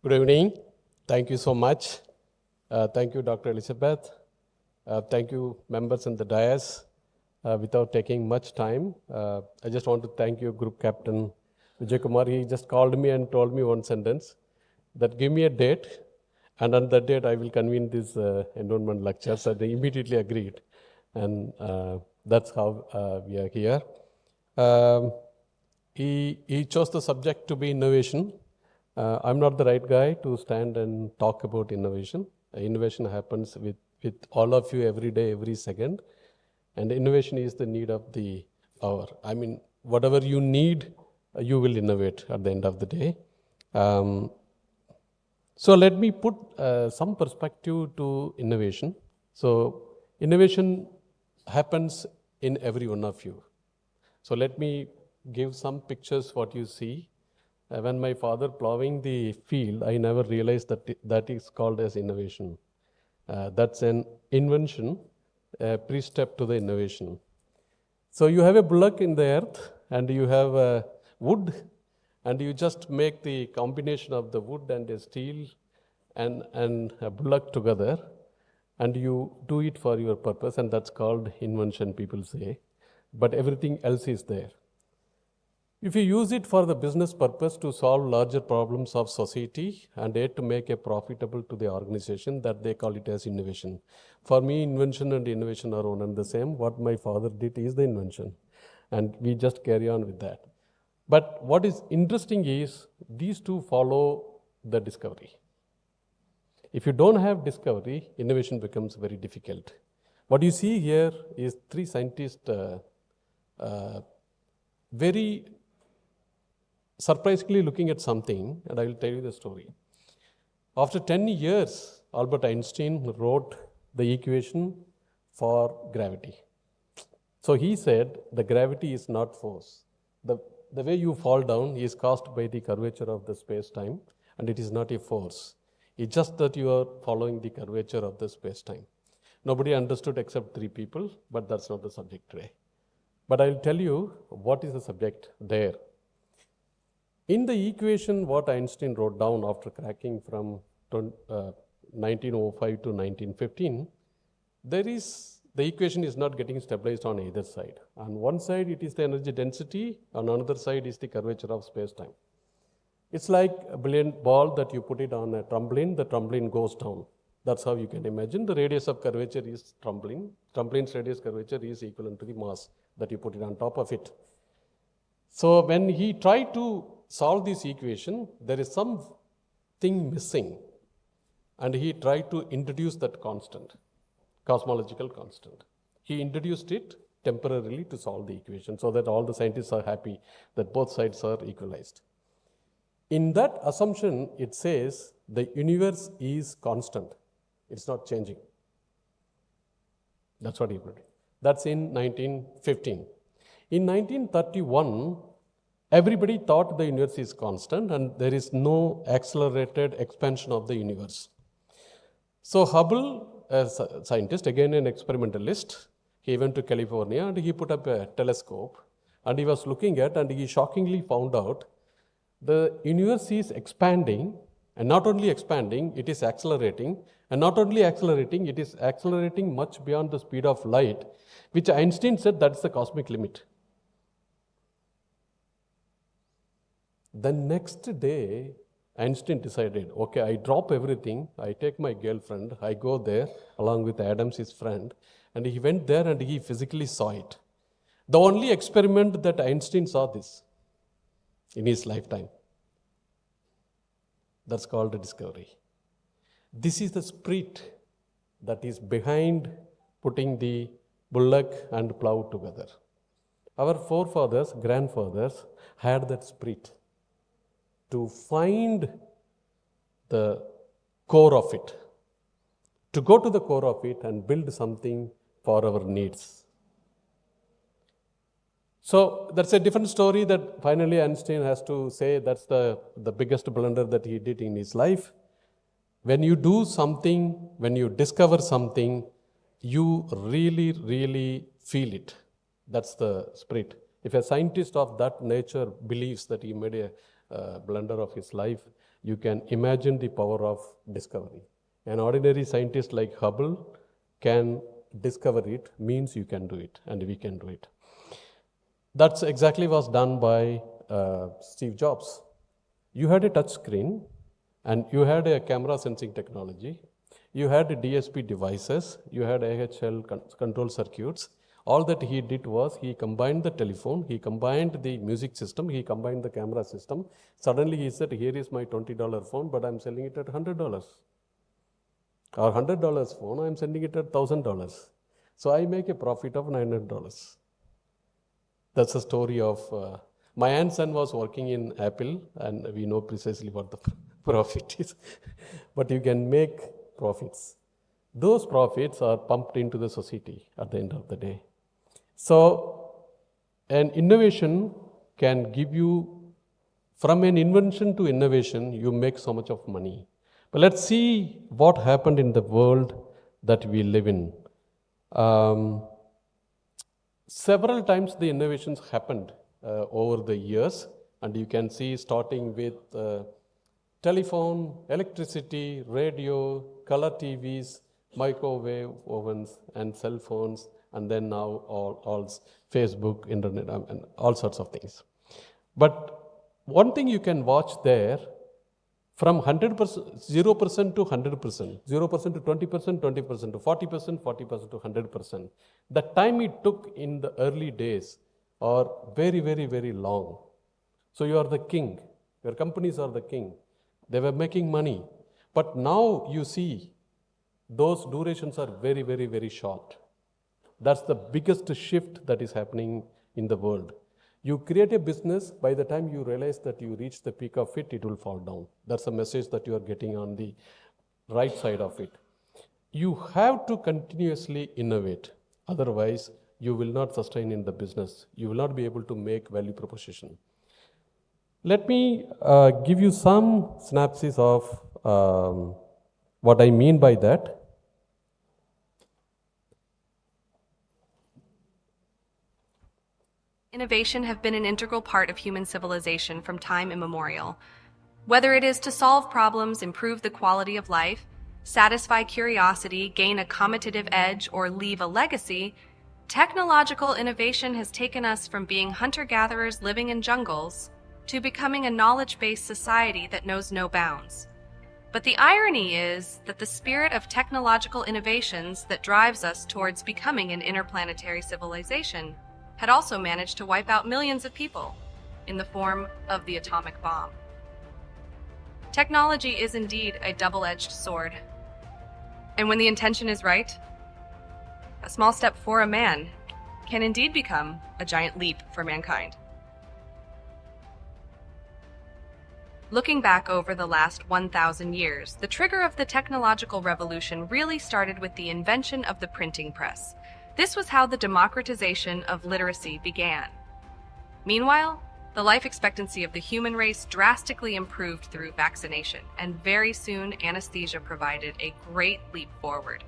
Good evening. Thank you so much. Thank you, Dr. Elizabeth. Thank you, members in the dais. Without taking much time, I just want to thank you, Group Captain Vijay Kumar. He just called me and told me one sentence that give me a date, and on that date I will convene this enrollment lectures. And I immediately agreed, and that's how we are here. He chose the subject to be innovation. I'm not the right guy to stand and talk about innovation. Innovation happens with all of you every day, every second. And innovation is the need of the hour. I mean, whatever you need, you will innovate at the end of the day. So let me put some perspective to innovation. So innovation happens in every one of you. So let me give some pictures what you see. When my father plowing the field, I never realized that that is called as innovation. That's an invention, a pre-step to the innovation. So you have a bullock in the earth and you have wood, and you just make the combination of the wood and the steel and a bullock together, and you do it for your purpose, and that's called invention, people say. But everything else is there. If you use it for the business purpose to solve larger problems of society and yet to make a profitable to the organization, that they call it as innovation. For me, invention and innovation are one and the same. What my father did is the invention, and we just carry on with that. But what is interesting is these two follow the discovery. If you don't have discovery, innovation becomes very difficult. What you see here is three scientists very surprisingly looking at something, and I will tell you the story. After 10 years, Albert Einstein wrote the equation for gravity. So he said the gravity is not force. The way you fall down is caused by the curvature of the space-time, and it is not a force. It's just that you are following the curvature of the space-time. Nobody understood except 3 people, but that's not the subject today. But I'll tell you what is the subject there. In the equation, what Einstein wrote down after cracking from 1905 to 1915, the equation is not getting stabilized on either side. On one side, it is the energy density. On another side is the curvature of space-time. It's like a brilliant ball that you put it on a trampoline, the trampoline goes down. That's how you can imagine. The radius of curvature is trampoline. Trampoline's radius curvature is equivalent to the mass that you put it on top of it. So when he tried to solve this equation, there is something missing, and he tried to introduce that constant, cosmological constant. He introduced it temporarily to solve the equation so that all the scientists are happy that both sides are equalized. In that assumption, it says the universe is constant. It's not changing. That's what he put. That's in 1915. In 1931, everybody thought the universe is constant and there is no accelerated expansion of the universe. So Hubble, as a scientist, again an experimentalist, he went to California and he put up a telescope and he was looking at, and he shockingly found out the universe is expanding, and not only expanding, it is accelerating, and not only accelerating, it is accelerating much beyond the speed of light, which Einstein said that's the cosmic limit. The next day, Einstein decided, okay, I drop everything, I take my girlfriend, I go there along with Adams, his friend, and he went there and he physically saw it. The only experiment that Einstein saw this in his lifetime. That's called a discovery. This is the spirit that is behind putting the bullock and plow together. Our forefathers, grandfathers had that spirit to find the core of it, to go to the core of it and build something for our needs. So that's a different story that finally Einstein has to say that's the biggest blunder that he did in his life. When you do something, when you discover something, you really, really feel it. That's the spirit. If a scientist of that nature believes that he made a blunder of his life, you can imagine the power of discovery. An ordinary scientist like Hubble can discover it, means you can do it, and we can do it. That's exactly was done by Steve Jobs. You had a touch screen and you had a camera sensing technology. You had DSP devices, you had AHL control circuits. All that he did was he combined the telephone, he combined the music system, he combined the camera system. Suddenly he said, here is my $20 phone, but I'm selling it at $100. Or $100 phone, I'm selling it at $1,000. So I make a profit of $900. That's the story of, my aunt son was working in Apple, and we know precisely what the profit is. But you can make profits. Those profits are pumped into the society at the end of the day. So an innovation can give you, from an invention to innovation, you make so much of money. But let's see what happened in the world that we live in. Several times the innovations happened over the years, and you can see starting with telephone, electricity, radio, color TVs, microwave ovens, and cell phones, and then now all Facebook, internet, and all sorts of things. But one thing you can watch there, from 100%, 0% to 100%, 0% to 20%, 20% to 40%, 40% to 100%. The time it took in the early days are very, very, very long. So you are the king. Your companies are the king. They were making money. But now you see those durations are very, very, very short. That's the biggest shift that is happening in the world. You create a business, by the time you realize that you reach the peak of it, it will fall down. That's a message that you are getting on the right side of it. You have to continuously innovate. Otherwise, you will not sustain in the business. You will not be able to make value proposition. Let me give you some synopsis of what I mean by that. Innovation have been an integral part of human civilization from time immemorial. Whether it is to solve problems, improve the quality of life, satisfy curiosity, gain a competitive edge, or leave a legacy, technological innovation has taken us from being hunter-gatherers living in jungles to becoming a knowledge-based society that knows no bounds. But the irony is that the spirit of technological innovations that drives us towards becoming an interplanetary civilization had also managed to wipe out millions of people in the form of the atomic bomb. Technology is indeed a double-edged sword. And when the intention is right, a small step for a man can indeed become a giant leap for mankind. Looking back over the last 1,000 years, the trigger of the technological revolution really started with the invention of the printing press. This was how the democratization of literacy began. Meanwhile, the life expectancy of the human race drastically improved through vaccination, and very soon anesthesia provided a great leap forward.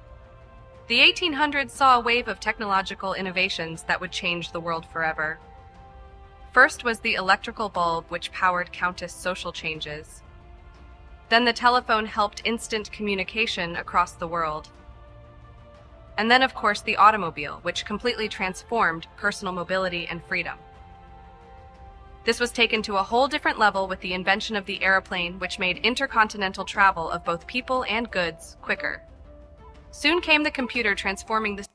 The 1800s saw a wave of technological innovations that would change the world forever. First was the electrical bulb, which powered countless social changes. Then the telephone helped instant communication across the world. And then, of course, the automobile, which completely transformed personal mobility and freedom. This was taken to a whole different level with the invention of the airplane, which made intercontinental travel of both people and goods quicker. Soon came the computer, transforming the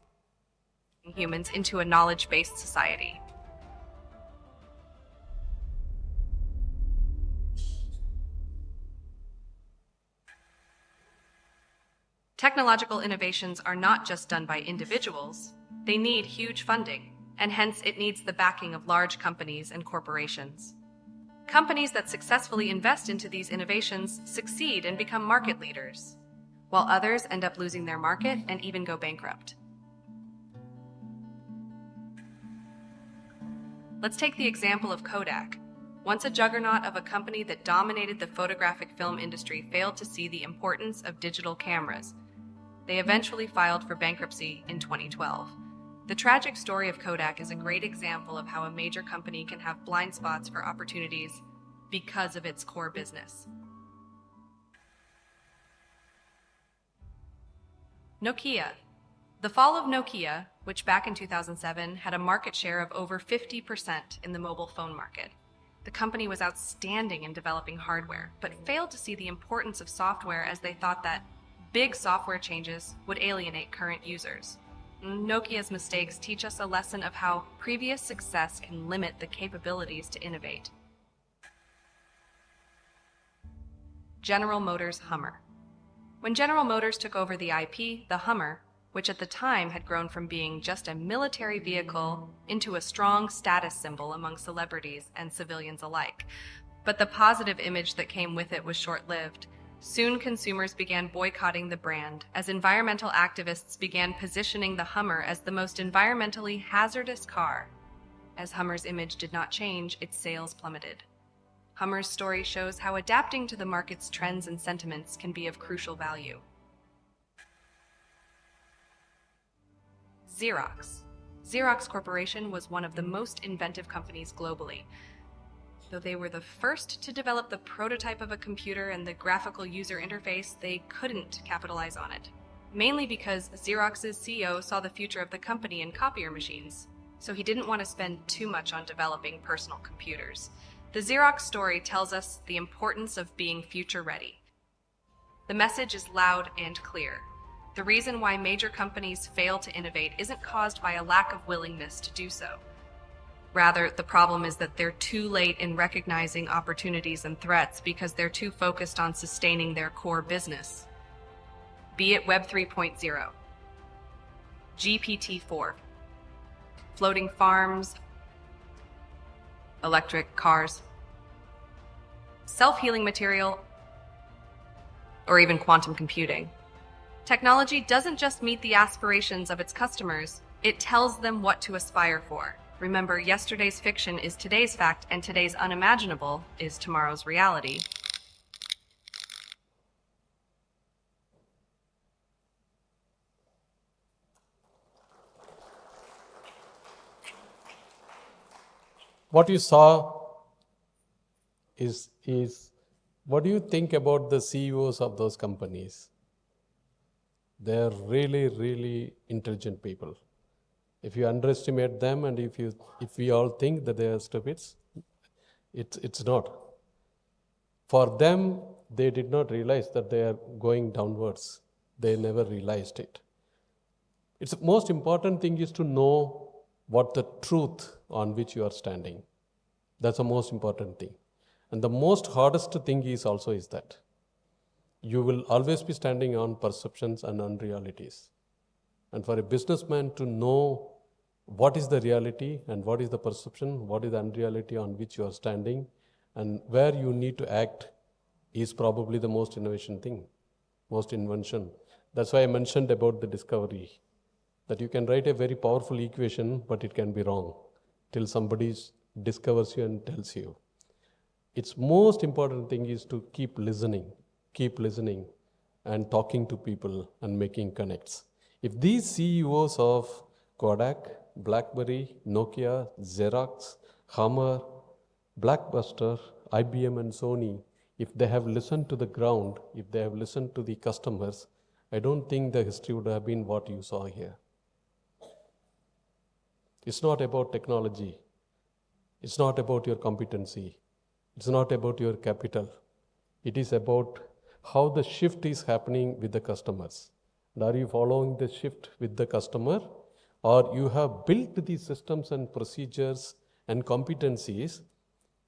humans into a knowledge-based society. Technological innovations are not just done by individuals. They need huge funding, and hence it needs the backing of large companies and corporations. Companies that successfully invest into these innovations succeed and become market leaders, while others end up losing their market and even go bankrupt. Let's take the example of Kodak. Once a juggernaut of a company that dominated the photographic film industry, failed to see the importance of digital cameras. They eventually filed for bankruptcy in 2012. The tragic story of Kodak is a great example of how a major company can have blind spots for opportunities because of its core business. Nokia. The fall of Nokia, which back in 2007 had a market share of over 50% in the mobile phone market. The company was outstanding in developing hardware, but failed to see the importance of software as they thought that big software changes would alienate current users. Nokia's mistakes teach us a lesson of how previous success can limit the capabilities to innovate. General Motors Hummer. When General Motors took over the IP, the Hummer, which at the time had grown from being just a military vehicle into a strong status symbol among celebrities and civilians alike. But the positive image that came with it was short-lived. Soon consumers began boycotting the brand as environmental activists began positioning the Hummer as the most environmentally hazardous car. As Hummer's image did not change, its sales plummeted. Hummer's story shows how adapting to the market's trends and sentiments can be of crucial value. Xerox. Xerox Corporation was one of the most inventive companies globally. Though they were the first to develop the prototype of a computer and the graphical user interface, they couldn't capitalize on it. Mainly because Xerox's CEO saw the future of the company in copier machines, so he didn't want to spend too much on developing personal computers. The Xerox story tells us the importance of being future ready. The message is loud and clear. The reason why major companies fail to innovate isn't caused by a lack of willingness to do so. Rather, the problem is that they're too late in recognizing opportunities and threats because they're too focused on sustaining their core business. Be it Web 3.0, GPT-4, floating farms, electric cars, self-healing material, or even quantum computing. Technology doesn't just meet the aspirations of its customers, it tells them what to aspire for. Remember, yesterday's fiction is today's fact, and today's unimaginable is tomorrow's reality. What you saw is what do you think about the CEOs of those companies? They're really, really intelligent people. If you underestimate them and if we all think that they are stupids, it's not. For them, they did not realize that they are going downwards. They never realized it. It's the most important thing is to know what the truth on which you are standing. That's the most important thing. And the most hardest thing is that you will always be standing on perceptions and unrealities. And for a businessman to know what is the reality and what is the perception, what is the unreality on which you are standing, and where you need to act is probably the most innovation thing, most invention. That's why I mentioned about the discovery, that you can write a very powerful equation, but it can be wrong till somebody discovers you and tells you. Its most important thing is to keep listening and talking to people and making connects. If these CEOs of Kodak, BlackBerry, Nokia, Xerox, Hummer, Blockbuster, IBM and Sony, if they have listened to the ground, if they have listened to the customers, I don't think the history would have been what you saw here. It's not about technology. It's not about your competency. It's not about your capital. It is about how the shift is happening with the customers. And are you following the shift with the customer? Or you have built these systems and procedures and competencies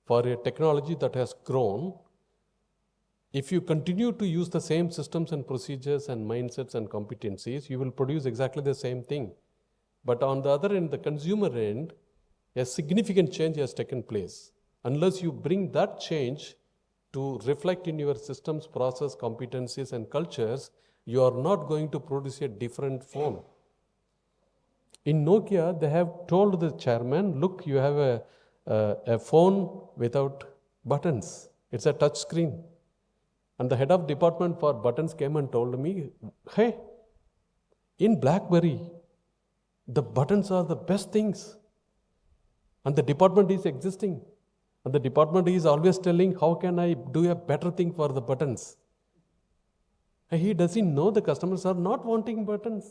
for a technology that has grown. If you continue to use the same systems and procedures and mindsets and competencies, you will produce exactly the same thing. But on the other end, the consumer end, a significant change has taken place. Unless you bring that change to reflect in your systems, process, competencies and cultures, you are not going to produce a different phone. In Nokia, they have told the chairman, look, you have a phone without buttons. It's a touch screen. And the head of department for buttons came and told me, hey, in BlackBerry, the buttons are the best things. And the department is existing. And the department is always telling, how can I do a better thing for the buttons? And he doesn't know the customers are not wanting buttons.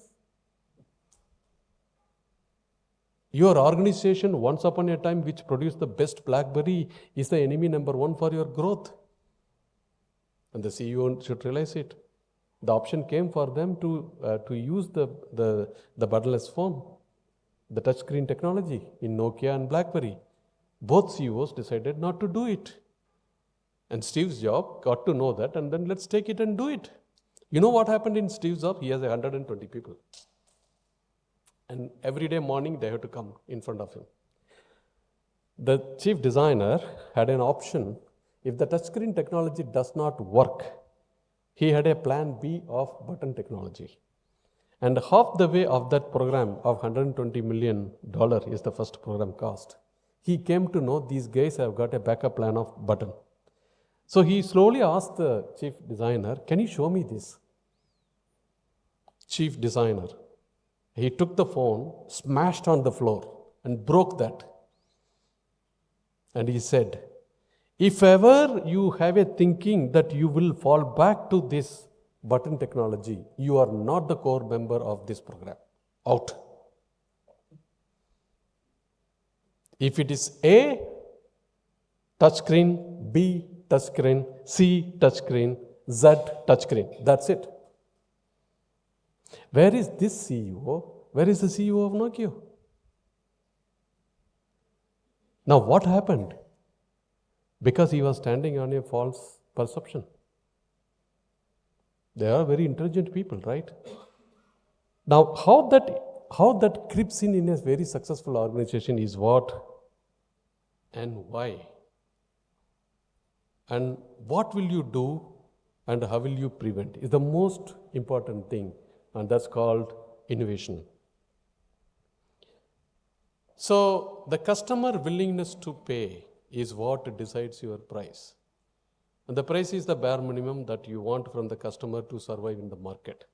Your organization, once upon a time, which produced the best BlackBerry, is the enemy number one for your growth. And the CEO should realize it. The option came for them to use the buttonless phone, the touchscreen technology in Nokia and BlackBerry. Both CEOs decided not to do it. And Steve Jobs got to know that, and then let's take it and do it. You know what happened in Steve Jobs? He has 120 people. And every day morning, they have to come in front of him. The chief designer had an option. If the touchscreen technology does not work, he had a plan B of button technology. And half the way of that program of $120 million is the first program cost. He came to know these guys have got a backup plan of button. So he slowly asked the chief designer, can you show me this? Chief designer. He took the phone, smashed on the floor, and broke that. And he said, if ever you have a thinking that you will fall back to this button technology, you are not the core member of this program. Out. If it is A, touchscreen, B, touchscreen, C, touchscreen, Z, touchscreen. That's it. Where is this CEO? Where is the CEO of Nokia? Now what happened? Because he was standing on a false perception. They are very intelligent people, right? Now how that creeps in a very successful organization is what and why. And what will you do and how will you prevent is the most important thing, and that's called innovation. So the customer willingness to pay is what decides your price. And the price is the bare minimum that you want from the customer to survive in the market.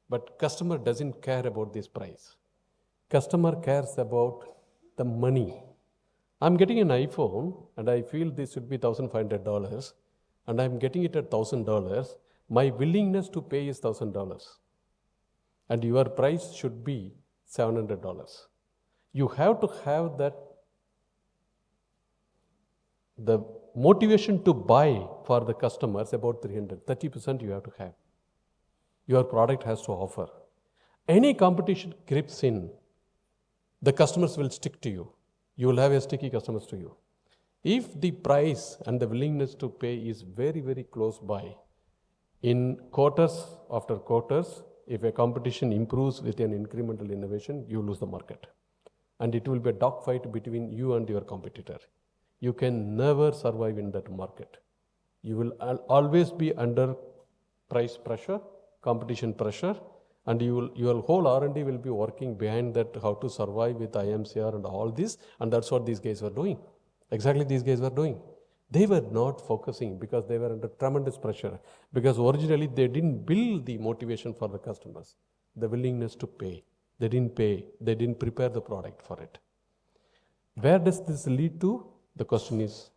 But customer doesn't care about this price. Customer cares about the money. I'm getting an iPhone and I feel this should be $1,500 and I'm getting it at $1,000. My willingness to pay is $1,000. And your price should be $700. You have to have that, the motivation to buy for the customers about 30% you have to have. Your product has to offer. Any competition creeps in, the customers will stick to you. You will have a sticky customers to you. If the price and the willingness to pay is very, very close by, in quarters after quarters, if a competition improves with an incremental innovation, you lose the market. And it will be a dogfight between you and your competitor. You can never survive in that market. You will always be under price pressure, competition pressure, and your whole R&D will be working behind that, how to survive with IMCR and all this, and that's what these guys were doing. Exactly these guys were doing. They were not focusing because they were under tremendous pressure, because originally they didn't build the motivation for the customers, the willingness to pay. They didn't pay, they didn't prepare the product for it. Where does this lead to? The question is,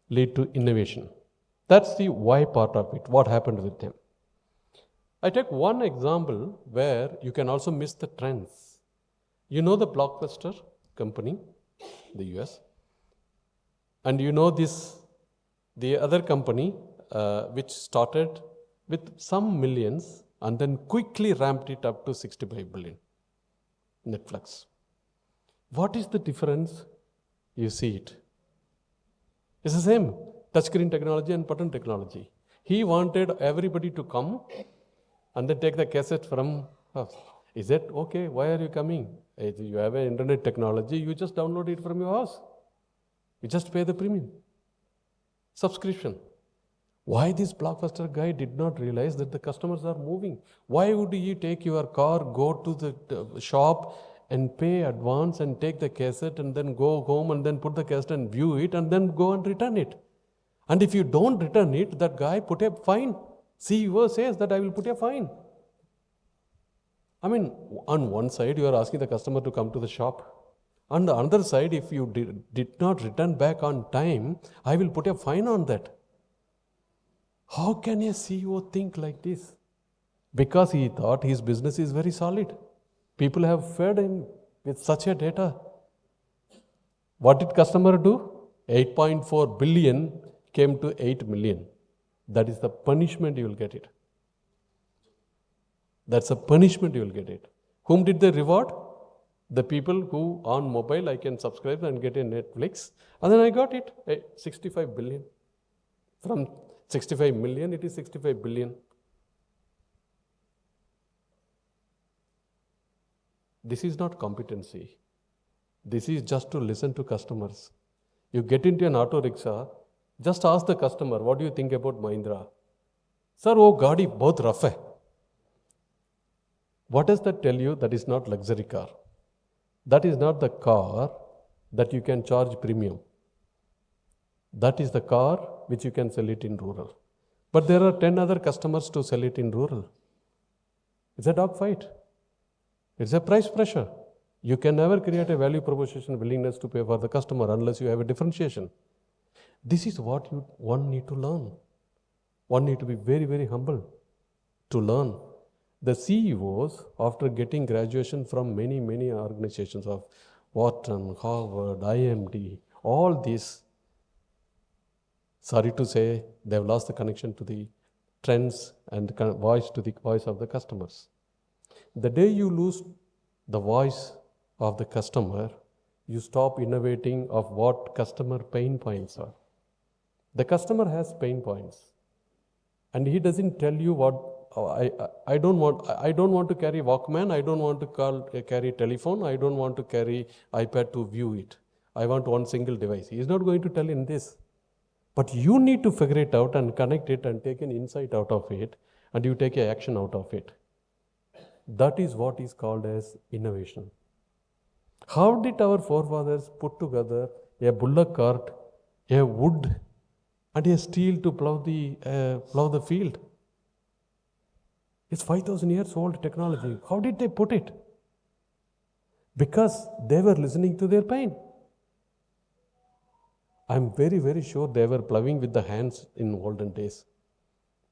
lead to innovation. That's the why part of it, what happened with them. I take one example where you can also miss the trends. You know the Blockbuster company, the US, and you know this, the other company which started with some millions and then quickly ramped it up to 65 billion, Netflix. What is the difference? You see it. It's the same, touchscreen technology and button technology. He wanted everybody to come and then take the cassette from us. Is that okay? Why are you coming? If you have an internet technology, you just download it from your house. You just pay the premium subscription. Why this Blockbuster guy did not realize that the customers are moving? Why would he take your car, go to the shop and pay advance and take the cassette and then go home and then put the cassette and view it and then go and return it? And if you don't return it, that guy put a fine. CEO says that I will put a fine. I mean, on one side, you are asking the customer to come to the shop. On the other side, if you did not return back on time, I will put a fine on that. How can a CEO think like this? because he thought his business is very solid. People have fed him with such a data. What did customer do? 8.4 billion came to 8 million. That is the punishment you will get it. That's a punishment you will get it. Whom did they reward? The people who on mobile I can subscribe and get a Netflix. And then I got it, 65 billion. From 65 million, it is 65 billion. This is not competency. This is just to listen to customers. You get into an auto rickshaw, just ask the customer, what do you think about Mahindra? Sir, oh gaadi bahut rough hai. What does that tell you? That is not luxury car. That is not the car that you can charge premium. That is the car which you can sell it in rural. But there are 10 other customers to sell it in rural. It's a dog fight. It's a price pressure. You can never create a value proposition willingness to pay for the customer unless you have a differentiation. This is what one need to learn. One need to be very, very humble to learn. The CEOs, after getting graduation from many, many organizations of Wharton, Harvard, IMD, all these, sorry to say, they've lost the connection to the trends and voice to the voice of the customers. The day you lose the voice of the customer, you stop innovating of what customer pain points are. The customer has pain points, and he doesn't tell you what. I don't want to carry Walkman. I don't want to carry telephone. I don't want to carry iPad to view it. I want one single device. He is not going to tell in this, but you need to figure it out and connect it and take an insight out of it, and you take an action out of it. That is what is called as innovation. How did our forefathers put together a bullock cart, a wood, and a steel to plow the field? It's 5,000 years old technology. How did they put it? Because they were listening to their pain. I'm very, very sure they were plowing with the hands in olden days.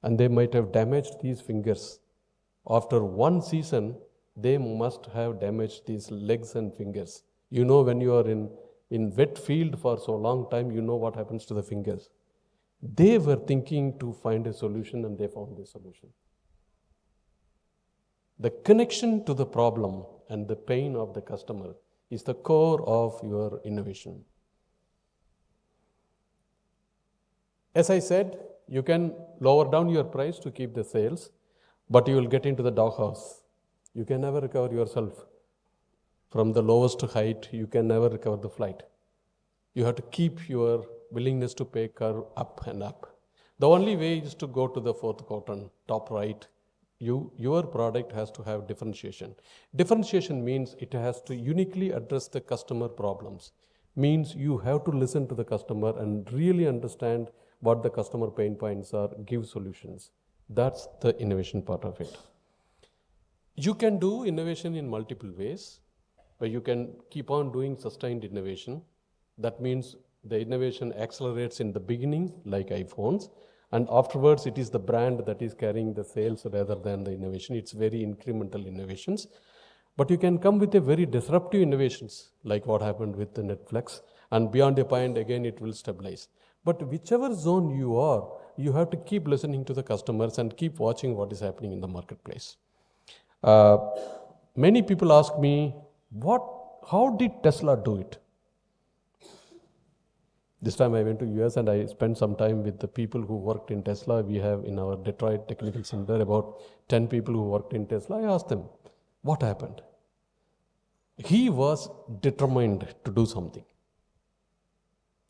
And they might have damaged these fingers. After one season, they must have damaged these legs and fingers. You know, when you are in wet field for so long time, you know what happens to the fingers. They were thinking to find a solution, and they found the solution. The connection to the problem and the pain of the customer is the core of your innovation. As I said, you can lower down your price to keep the sales, but you will get into the doghouse. You can never recover yourself. From the lowest height, you can never recover the flight. You have to keep your willingness to pay curve up and up. The only way is to go to the fourth quadrant, top right. Your product has to have differentiation. Differentiation means it has to uniquely address the customer problems. Means you have to listen to the customer and really understand what the customer pain points are, give solutions. That's the innovation part of it. You can do innovation in multiple ways, but you can keep on doing sustained innovation. That means the innovation accelerates in the beginning, like iPhones, and afterwards it is the brand that is carrying the sales rather than the innovation. It's very incremental innovations. But you can come with a very disruptive innovations, like what happened with the Netflix, and beyond a point, again, it will stabilize. But whichever zone you are, you have to keep listening to the customers and keep watching what is happening in the marketplace. Many people ask me, how did Tesla do it? This time I went to US and I spent some time with the people who worked in Tesla. We have in our Detroit Technical Center about 10 people who worked in Tesla. I asked them, what happened? He was determined to do something.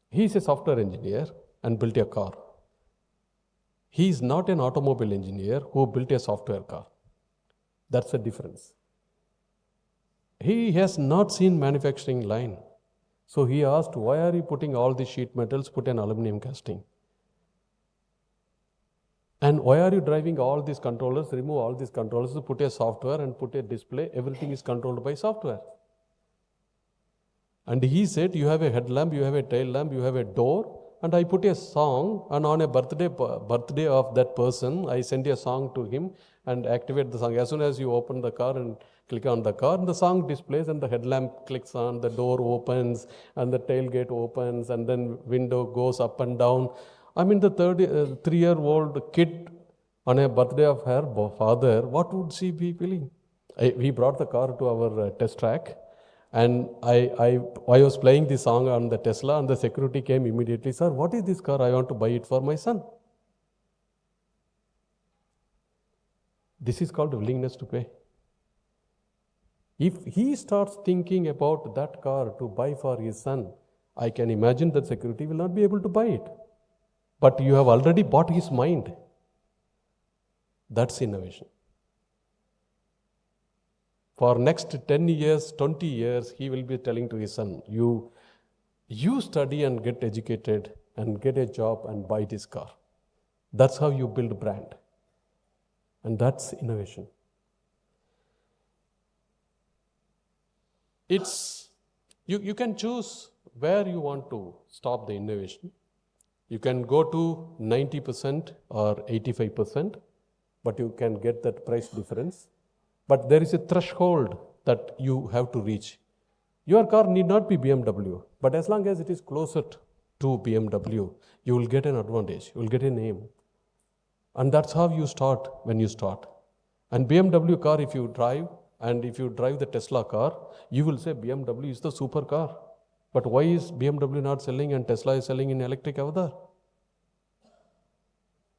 He is a software engineer and built a car. He is not an automobile engineer who built a software car. That's the difference. He has not seen manufacturing line. So he asked, why are you putting all these sheet metals, put an aluminum casting? And why are you driving all these controllers, remove all these controllers, put a software and put a display, everything is controlled by software. And he said, you have a headlamp, you have a tail lamp, you have a door, and I put a song, and on a birthday of that person, I send a song to him and activate the song. As soon as you open the car and click on the car, the song displays and the headlamp clicks on, the door opens and the tailgate opens and then window goes up and down. I mean, the 3-year-old kid on a birthday of her father, what would she be feeling? We brought the car to our test track, and I was playing the song on the Tesla, and the security came immediately. Sir, what is this car? I want to buy it for my son. This is called willingness to pay. If he starts thinking about that car to buy for his son, I can imagine that security will not be able to buy it. But you have already bought his mind. That's innovation. For next 10 years, 20 years, he will be telling to his son, you study and get educated and get a job and buy this car. That's how you build brand. And that's innovation. You can choose where you want to stop the innovation. You can go to 90% or 85%, but you can get that price difference. But there is a threshold that you have to reach. Your car need not be BMW, but as long as it is closer to BMW, you will get an advantage, you will get a name. And that's how you start when you start. And BMW car, if you drive, and if you drive the Tesla car, you will say BMW is the super car. But why is BMW not selling and Tesla is selling in electric avatar?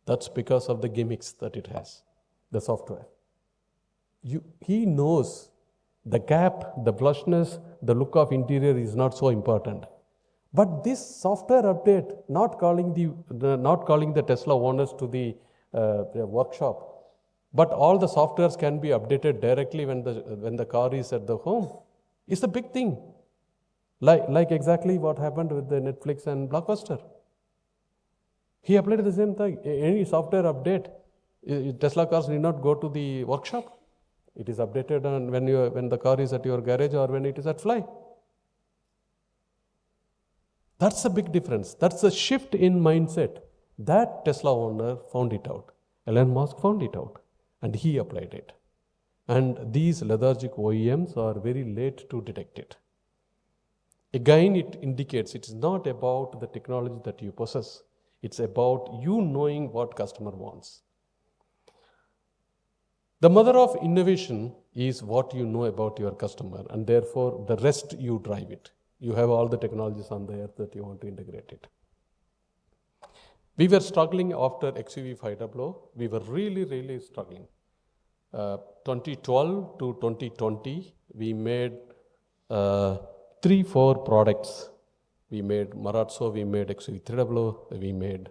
That's because of the gimmicks that it has, the software. He knows the gap, the blushness, the look of interior is not so important. But this software update, not calling the Tesla owners to the workshop, but all the softwares can be updated directly when the car is at the home, is a big thing. Like exactly what happened with the Netflix and Blockbuster. He applied the same thing. Any software update, Tesla cars need not go to the workshop. It is updated when the car is at your garage or when it is at fly. That's a big difference. That's a shift in mindset. That Tesla owner found it out. Elon Musk found it out. And he applied it. And these lethargic OEMs are very late to detect it. Again, it indicates it is not about the technology that you possess. It's about you knowing what customer wants. The mother of innovation is what you know about your customer, and therefore the rest you drive it. You have all the technologies on the earth that you want to integrate it. We were struggling after XUV 500. We were really struggling. 2012 to 2020, we made 3-4 products. We made Marazzo, we made XUV 300,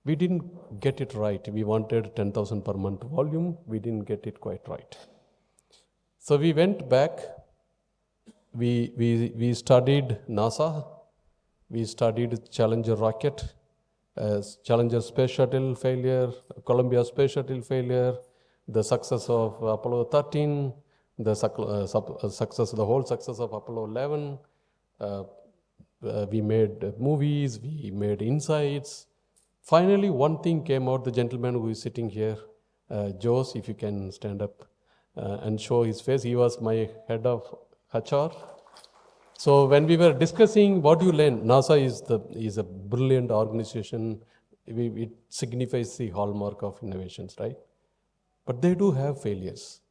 we didn't get it right. We wanted 10,000 per month volume. We didn't get it quite right. So we went back. We studied NASA. We studied Challenger rocket, Challenger space shuttle failure, Columbia space shuttle failure, the success of Apollo 13, the whole success of Apollo 11. We made movies. We made insights. Finally, one thing came out. The gentleman who is sitting here, Jose, if you can stand up and show his face. He was my head of HR. So when we were discussing what you learn, NASA is a brilliant organization. It signifies the hallmark of innovations, right? But they do have failures.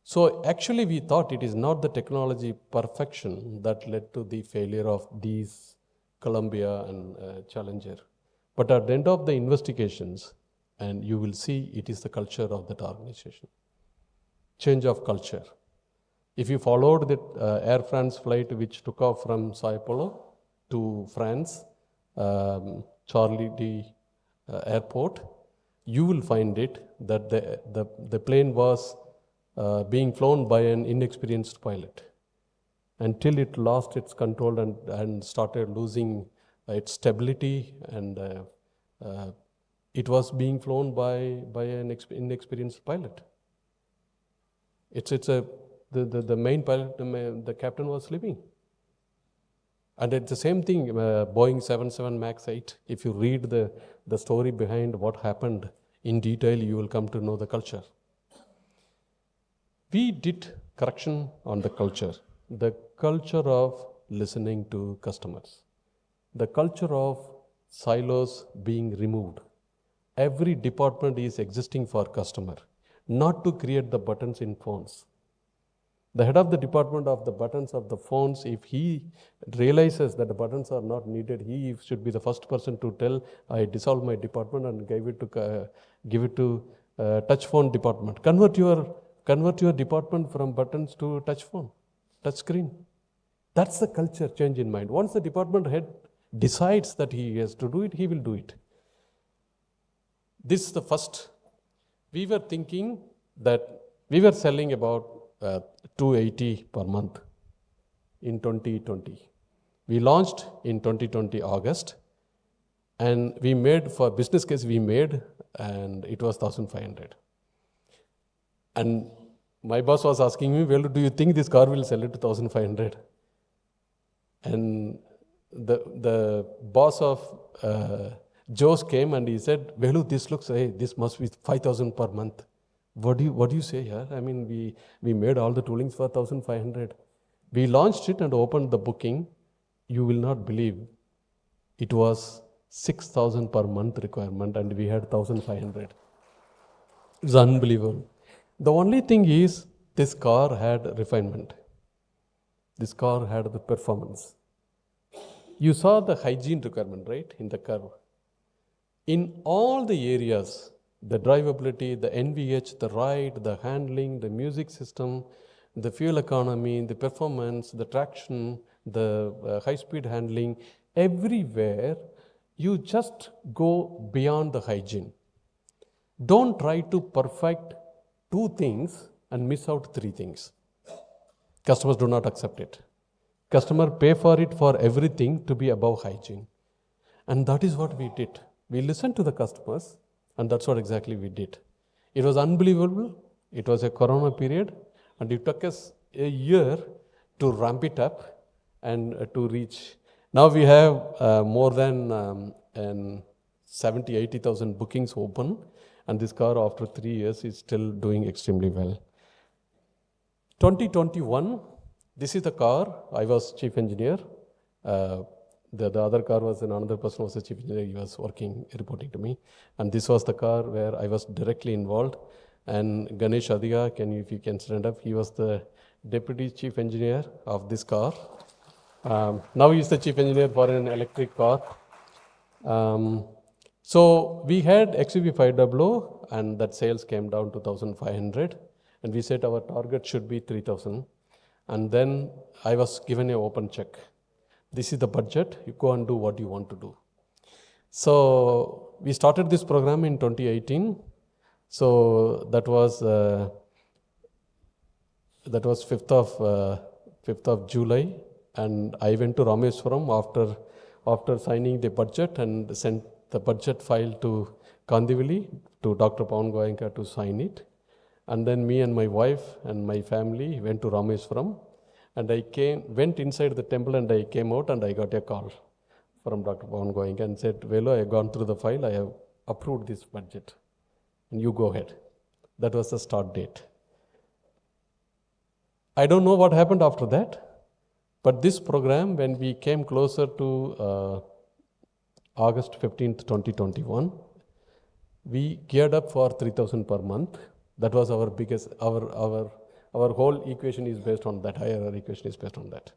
So actually we thought it is not the technology perfection that led to the failure of these Columbia and Challenger. But at the end of the investigations, and you will see it is the culture of that organization. Change of culture. If you followed the Air France flight which took off from Sao Paulo to France, Charlie de Airport, you will find it that the plane was being flown by an inexperienced pilot until it lost its control and started losing its stability, and it was being flown by an inexperienced pilot. The main pilot, the captain was sleeping. And it's the same thing, Boeing 77 MAX 8. If you read the story behind what happened in detail, you will come to know the culture. We did correction on the culture of listening to customers, the culture of silos being removed. Every department is existing for customer, not to create the buttons in phones. The head of the department of the buttons of the phones, if he realizes that the buttons are not needed, he should be the first person to tell, I dissolve my department and give it to touch phone department. Convert your department from buttons to touch phone, touch screen. That's the culture change in mind. Once the department head decides that he has to do it, he will do it. This is the first. We were thinking that we were selling about 280 per month in 2020. We launched in 2020 August, and we made, for business case and it was 1,500. And my boss was asking me, well, do you think this car will sell it to 1,500? And the boss of Joe's came and he said, Velu, this must be 5,000 per month. What do you say here? I mean, we made all the toolings for 1,500. We launched it and opened the booking. You will not believe it was 6,000 per month requirement and we had 1,500. It's unbelievable. The only thing is, this car had refinement. This car had the performance. You saw the hygiene requirement, right, in the curve. In all the areas, the drivability, the NVH, the ride, the handling, the music system, the fuel economy, the performance, the traction, the high-speed handling, everywhere, you just go beyond the hygiene. Don't try to perfect 2 things and miss out 3 things. Customers do not accept it. Customer pay for it for everything to be above hygiene. And that is what we did. We listened to the customers, and that's what exactly we did. It was unbelievable. It was a corona period, and it took us a year to ramp it up and to reach. Now we have more than 70,000-80,000 bookings open, and this car after 3 years is still doing extremely well. 2021, this is the car. I was chief engineer. The other car was another person was a chief engineer. He was reporting to me. And this was the car where I was directly involved. And Ganesh Adiga, if you can stand up, he was the deputy chief engineer of this car. Now he's the chief engineer for an electric car. So we had XUV500 and that sales came down to 1,500. And we said our target should be 3,000. And then I was given an open check. This is the budget, you go and do what you want to do. So we started this program in 2018. So that was 5th of July, and I went to Rameswaram after signing the budget and sent the budget file to Kandivali, to Dr. Pawan Goenka to sign it. And then me and my wife and my family went to Rameswaram. And I went inside the temple and I came out and I got a call from Dr. Pawan Goenka and said, Velu, I have gone through the file, I have approved this budget. And you go ahead. That was the start date. I don't know what happened after that, but this program, when we came closer to August 15th, 2021, we geared up for 3,000 per month. That was our biggest, our whole equation is based on that, higher equation is based on that.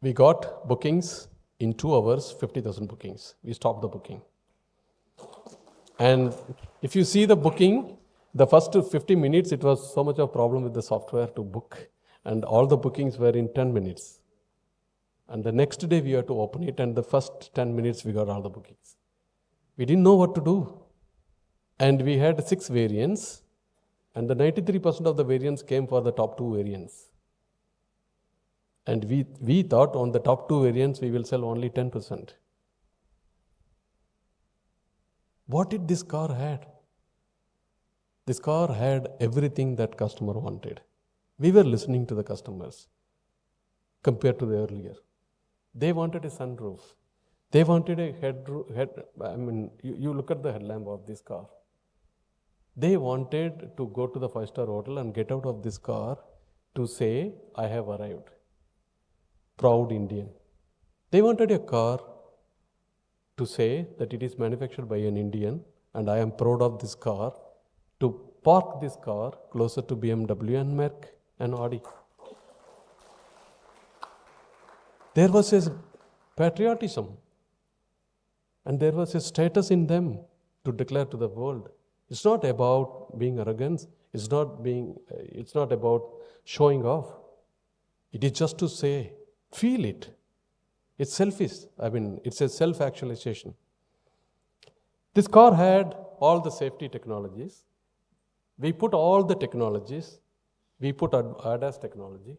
We got bookings in 2 hours, 50,000 bookings. We stopped the booking. And if you see the booking, the first 50 minutes, it was so much of problem with the software to book. And all the bookings were in 10 minutes. And the next day we had to open it, and the first 10 minutes we got all the bookings. We didn't know what to do. And we had 6 variants. And the 93% of the variants came for the top 2 variants. And we thought on the top 2 variants, we will sell only 10%. What did this car had? This car had everything that customer wanted. We were listening to the customers. compared to the earlier. They wanted a sunroof. They wanted a you look at the headlamp of this car. They wanted to go to the five-star hotel and get out of this car to say, I have arrived. Proud Indian. They wanted a car to say that it is manufactured by an Indian and I am proud of this car, to park this car closer to BMW and Merck and Audi. There was a patriotism and there was a status in them to declare to the world. It's not about being arrogant. It's not about showing off. It is just to say, feel it. It's selfish. It's a self-actualization. This car had all the safety technologies. We put all the technologies. We put ADAS technology.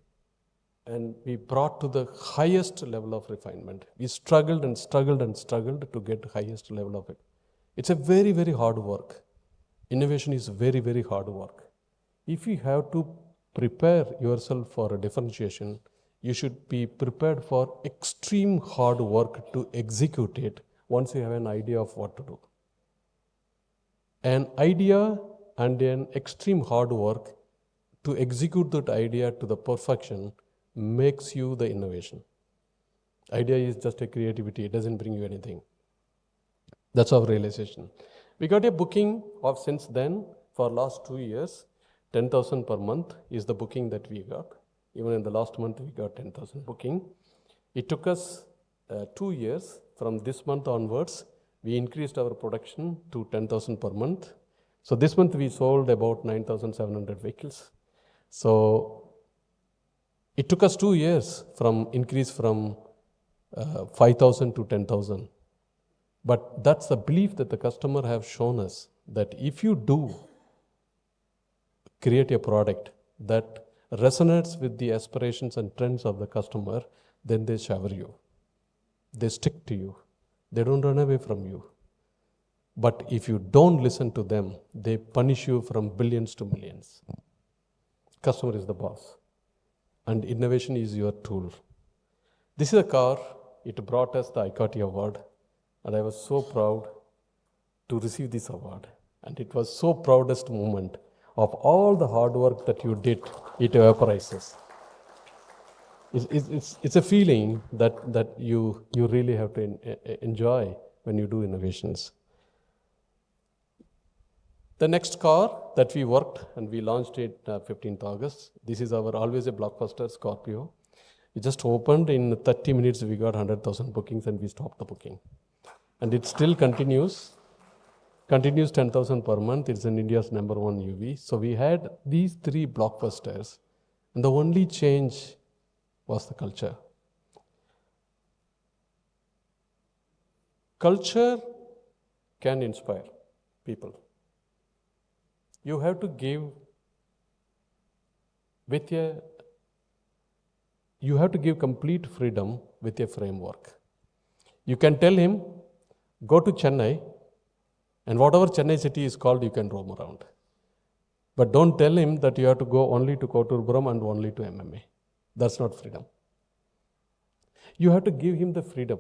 And we brought to the highest level of refinement. We struggled and struggled and struggled to get the highest level of it. It's a very, very hard work. Innovation is very, very hard work. If you have to prepare yourself for a differentiation, you should be prepared for extreme hard work to execute it once you have an idea of what to do. An idea and an extreme hard work to execute that idea to the perfection makes you the innovation. Idea is just a creativity, it doesn't bring you anything. That's our realization. We got a booking of since then for last 2 years, 10,000 per month is the booking that we got. Even in the last month, we got 10,000 booking. It took us 2 years. From this month onwards, we increased our production to 10,000 per month. So this month we sold about 9,700 vehicles. So it took us 2 years from increase from 5,000 to 10,000. But that's the belief that the customer have shown us, that if you do create a product that resonates with the aspirations and trends of the customer, then they shower you. They stick to you. They don't run away from you. But if you don't listen to them, they punish you from billions to millions. Customer is the boss. And innovation is your tool. This is a car. It brought us the ICATI award. And I was so proud to receive this award. And it was so proudest moment of all the hard work that you did, it evaporizes. It's a feeling that you really have to enjoy when you do innovations. The next car that we worked and we launched it 15th August. This is our always a blockbuster Scorpio. We just opened in 30 minutes. We got 100,000 bookings and we stopped the booking. And it still continues 10,000 per month. It's in India's #1 UV. So we had these 3 blockbusters, and the only change was the culture. Culture can inspire people. You have to give complete freedom with a framework. You can tell him, go to Chennai, and whatever Chennai city is called, you can roam around. But don't tell him that you have to go only to Koturpuram and only to MMA. That's not freedom. You have to give him the freedom.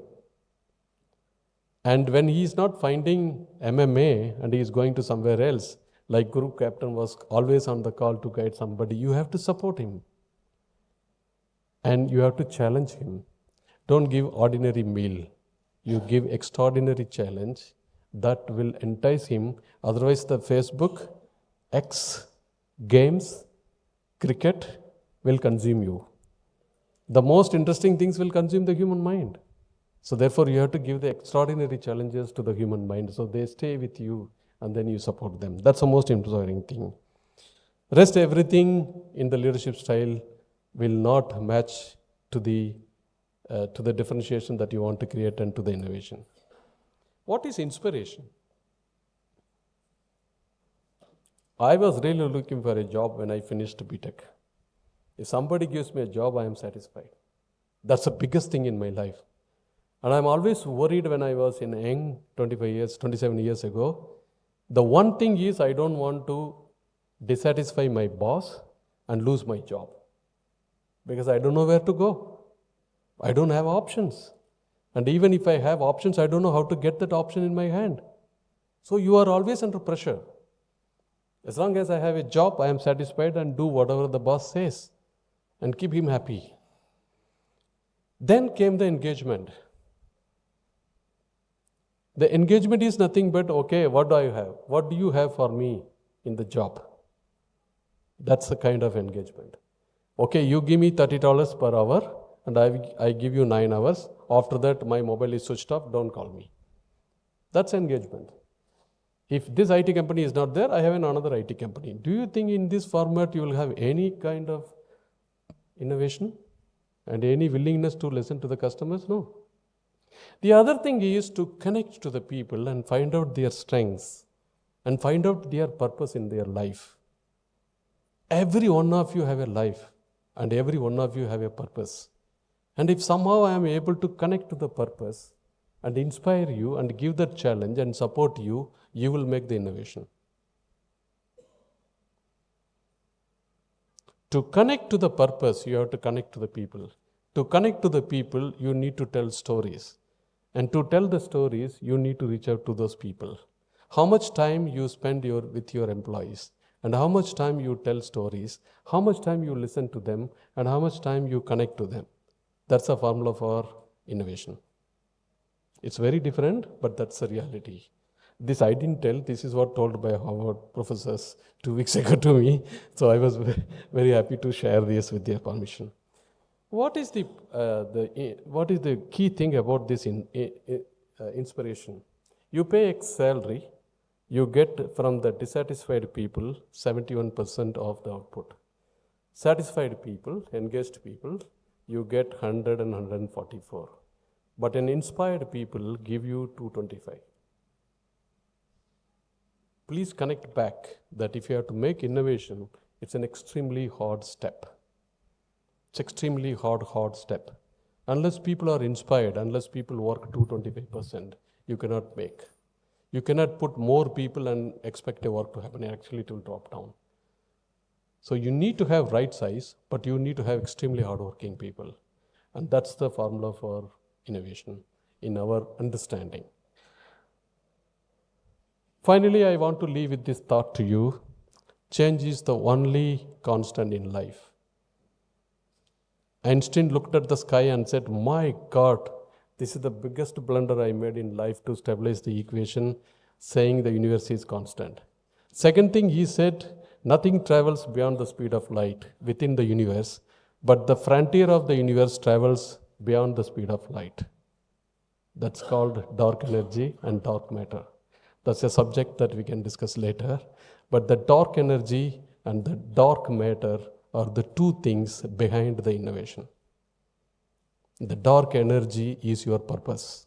And when he is not finding MMA and he is going to somewhere else, like group captain was always on the call to guide somebody, you have to support him. And you have to challenge him. Don't give ordinary meal. You give extraordinary challenge that will entice him. Otherwise, the Facebook, X, games, cricket will consume you. The most interesting things will consume the human mind. So therefore, you have to give the extraordinary challenges to the human mind so they stay with you and then you support them. That's the most inspiring thing. Rest everything in the leadership style will not match to the differentiation that you want to create and to the innovation. What is inspiration? I was really looking for a job when I finished BTech. If somebody gives me a job, I am satisfied. That's the biggest thing in my life. And I'm always worried when I was in young, 27 years ago. The one thing is I don't want to dissatisfy my boss and lose my job. Because I don't know where to go. I don't have options. And even if I have options, I don't know how to get that option in my hand. So you are always under pressure. As long as I have a job, I am satisfied and do whatever the boss says and keep him happy. Then came the engagement. The engagement is nothing but, okay, what do I have? What do you have for me in the job? That's the kind of engagement. Okay, you give me $30 per hour and I give you 9 hours. After that, my mobile is switched off, don't call me. That's engagement. If this IT company is not there, I have another IT company. Do you think in this format you will have any kind of innovation and any willingness to listen to the customers? No. The other thing is to connect to the people and find out their strengths and find out their purpose in their life. Every one of you have a life and every one of you have a purpose. And if somehow I am able to connect to the purpose and inspire you and give that challenge and support you, you will make the innovation. To connect to the purpose, you have to connect to the people. To connect to the people, you need to tell stories. And to tell the stories, you need to reach out to those people. How much time you spend with your employees, and how much time you tell stories, how much time you listen to them, and how much time you connect to them. That's a formula for innovation. It's very different, but that's the reality. This I didn't tell, this is what told by Harvard professors 2 weeks ago to me. So I was very happy to share this with their permission. What is the key thing about this inspiration? You pay X salary, you get from the dissatisfied people 71% of the output. Satisfied people, engaged people, you get 100 and 144. But an inspired people give you 225. Please connect back that if you have to make innovation, it's an extremely hard step. It's extremely hard step. Unless people are inspired, unless people work 225%, you cannot make. You cannot put more people and expect a work to happen. Actually, it will drop down. So you need to have right size, but you need to have extremely hardworking people. And that's the formula for innovation in our understanding. Finally, I want to leave with this thought to you. Change is the only constant in life. Einstein looked at the sky and said, my God, this is the biggest blunder I made in life to stabilize the equation, saying the universe is constant. Second thing he said, nothing travels beyond the speed of light within the universe, but the frontier of the universe travels beyond the speed of light. That's called dark energy and dark matter. That's a subject that we can discuss later. But the dark energy and the dark matter are the two things behind the innovation. The dark energy is your purpose.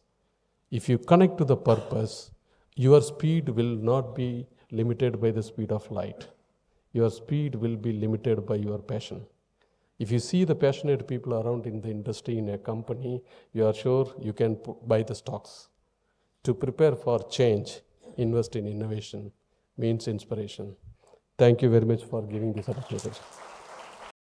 If you connect to the purpose, your speed will not be limited by the speed of light. Your speed will be limited by your passion. If you see the passionate people around in the industry, in a company, you are sure you can buy the stocks. To prepare for change, invest in innovation means inspiration. Thank you very much for giving this opportunity.